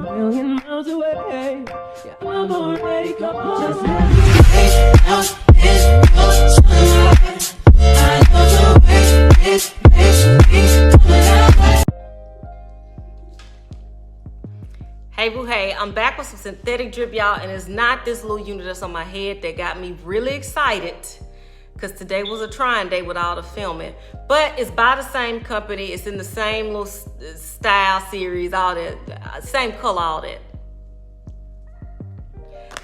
million miles away. Yeah, I'm already gone. Just let me out this sunlight. I love the way it makes me come alive. Hey boo hey, I'm back with some synthetic drip, y'all, and it's not this little unit that's on my head that got me really excited, because today was a trying day with all the filming. But it's by the same company, it's in the same little style series, all that, same color, all that.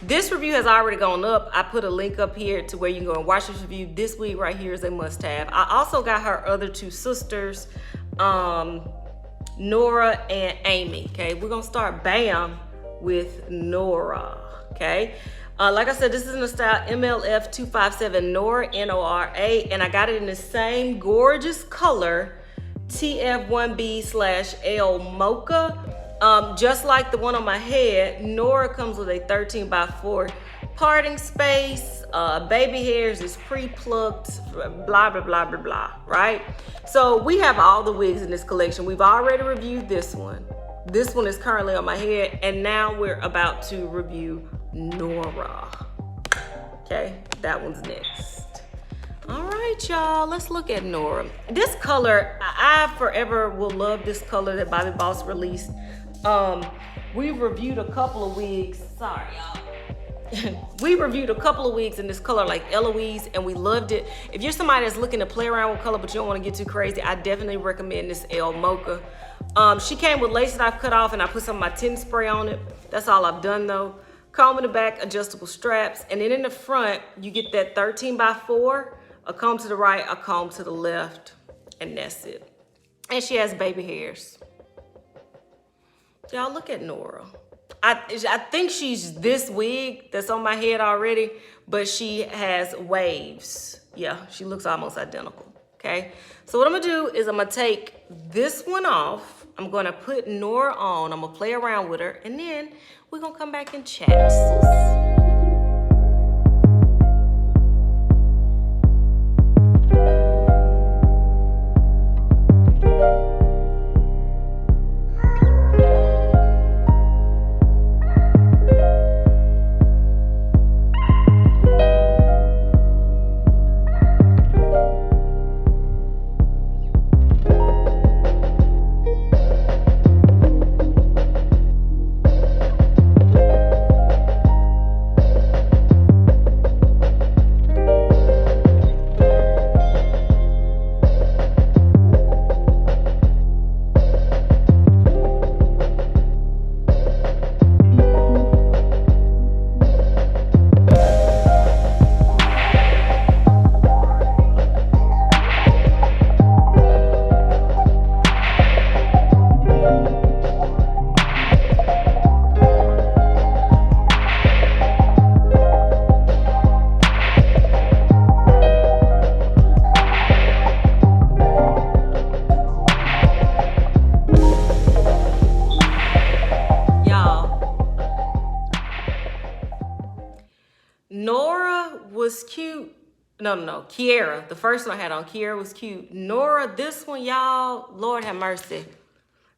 This review has already gone up. I put a link up here to where you can go and watch this review. This wig right here is a must-have. I also got her other two sisters, Nora and Amy. Okay, we're gonna start bam with Nora. Okay, like I said, this is in the style MLF257 NORA, N-O-R-A, and I got it in the same gorgeous color TF1B/L Mocha. Just like the one on my head, Nora comes with a 13x4 parting space. Baby hairs is pre-plucked, blah, blah, blah, blah, blah, right? So we have all the wigs in this collection. We've already reviewed this one. This one is currently on my head, and now we're about to review Nora. Okay, that one's next. All right, y'all, let's look at Nora. This color, I forever will love this color that Bobbi Boss released. We reviewed a couple of wigs, sorry y'all. We reviewed a couple of wigs in this color like Eloise, and we loved it. If you're somebody that's looking to play around with color but you don't want to get too crazy, I definitely recommend this L Mocha. She came with lace that I've cut off, and I put some of my tin spray on it. That's all I've done though. Comb in the back, adjustable straps, and then in the front you get that 13x4, a comb to the right, a comb to the left, and that's it. And she has baby hairs. Y'all look at Nora. I think she's this wig that's on my head already, but she has waves. Yeah, she looks almost identical, okay? So what I'm gonna do is I'm gonna take this one off. I'm gonna put Nora on. I'm gonna play around with her, and then we're gonna come back and chat. Nora was cute. No, Kiara. The first one I had on, Kiara was cute. Nora, this one, y'all, Lord have mercy.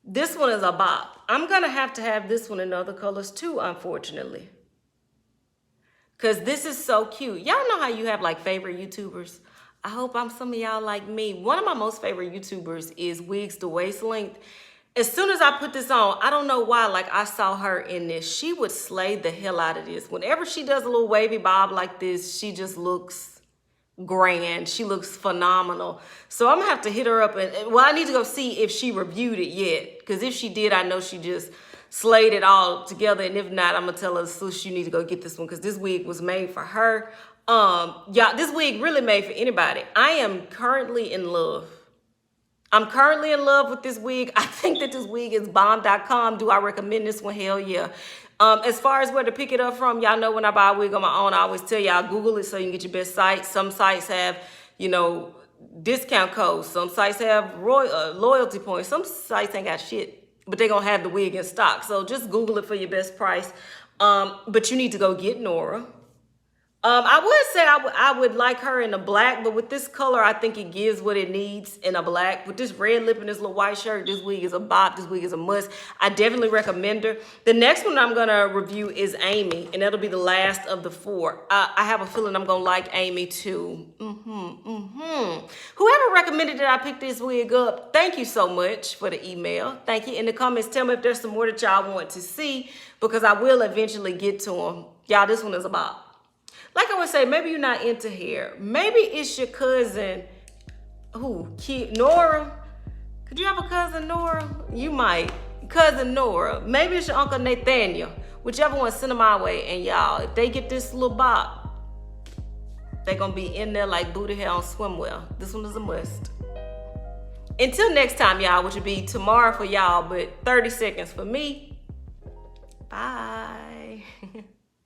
This one is a bop. I'm gonna have to have this one in other colors too, unfortunately. Cause this is so cute. Y'all know how you have like favorite YouTubers? I hope I'm some of y'all like me. One of my most favorite YouTubers is Wigs to Waist Length. As soon as I put this on, I don't know why, like I saw her in this. She would slay the hell out of this. Whenever she does a little wavy bob like this, she just looks grand. She looks phenomenal. So I'm gonna have to hit her up, and well, I need to go see if she reviewed it yet. Because if she did, I know she just slayed it all together. And if not, I'm gonna tell her, sis, you need to go get this one, because this wig was made for her. Yeah, this wig really made for anybody. I am currently in love. I'm currently in love with this wig. I think that this wig is bomb.com. Do I recommend this one? Hell yeah. As far as where to pick it up from, y'all know when I buy a wig on my own, I always tell y'all Google it so you can get your best site. Some sites have, you know, discount codes. Some sites have loyalty points. Some sites ain't got shit, but they're gonna have the wig in stock. So just Google it for your best price. But you need to go get Nora. I would say I would like her in a black, but with this color, I think it gives what it needs in a black. With this red lip and this little white shirt, this wig is a bop. This wig is a must. I definitely recommend her. The next one I'm gonna review is Amy, and that'll be the last of the 4. I have a feeling I'm gonna like Amy too. Whoever recommended that I pick this wig up, thank you so much for the email. Thank you. In the comments, tell me if there's some more that y'all want to see, because I will eventually get to them. Y'all, this one is a bop. Like I would say, maybe you're not into hair. Maybe it's your cousin, Nora. Could you have a cousin, Nora? You might. Cousin Nora. Maybe it's your Uncle Nathaniel. Whichever one, send them my way. And y'all, if they get this little bop, they're going to be in there like booty hair on swimwear. This one is a must. Until next time, y'all, which will be tomorrow for y'all, but 30 seconds for me. Bye.